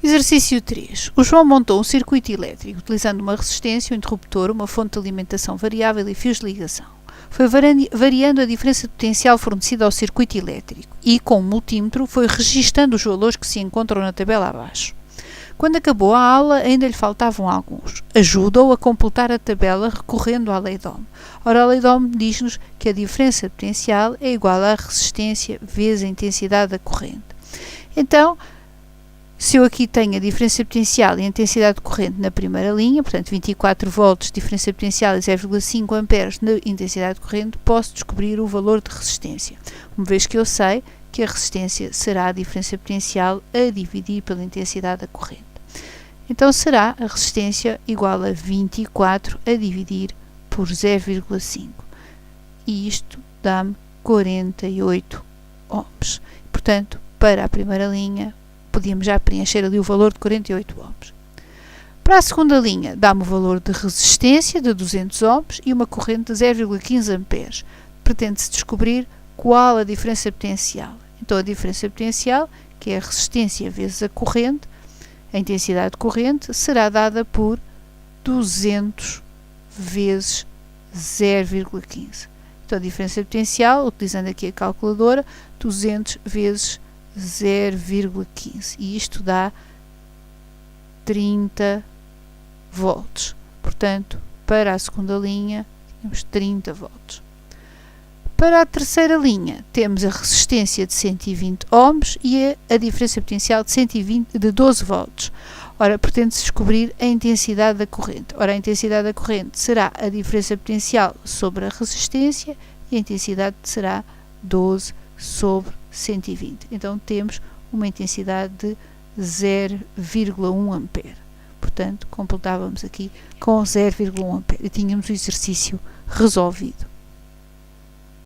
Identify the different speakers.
Speaker 1: Exercício 3. O João montou um circuito elétrico utilizando uma resistência, um interruptor, uma fonte de alimentação variável e fios de ligação. Foi variando a diferença de potencial fornecida ao circuito elétrico e, com um multímetro, foi registando os valores que se encontram na tabela abaixo. Quando acabou a aula, ainda lhe faltavam alguns. Ajuda-o a completar a tabela recorrendo à lei de Ohm. Ora, a lei de Ohm diz-nos que a diferença de potencial é igual à resistência vezes a intensidade da corrente. Então, se eu aqui tenho a diferença de potencial e a intensidade de corrente na primeira linha, portanto 24 volts, diferença de potencial e 0,5 amperes na intensidade de corrente, posso descobrir o valor de resistência, uma vez que eu sei que a resistência será a diferença de potencial a dividir pela intensidade da corrente. Então será a resistência igual a 24 a dividir por 0,5. E isto dá-me 48 ohms. Portanto, para a primeira linha, podíamos já preencher ali o valor de 48 ohms. Para a segunda linha, dá-me o valor de resistência de 200 ohms e uma corrente de 0,15 amperes. Pretende-se descobrir qual a diferença potencial. Então, a diferença potencial, que é a resistência vezes a corrente, a intensidade de corrente, será dada por 200 vezes 0,15. Então, a diferença potencial, utilizando aqui a calculadora, 200 vezes 0,15. E isto dá 30 volts. Portanto, para a segunda linha, temos 30 volts. Para a terceira linha, temos a resistência de 120 ohms e a diferença potencial de 12 volts. Ora, pretende-se descobrir a intensidade da corrente. Ora, a intensidade da corrente será a diferença potencial sobre a resistência e a intensidade será 12 sobre 120. Então, temos uma intensidade de 0,1 ampere. Portanto, completávamos aqui com 0,1 ampere e tínhamos o exercício resolvido.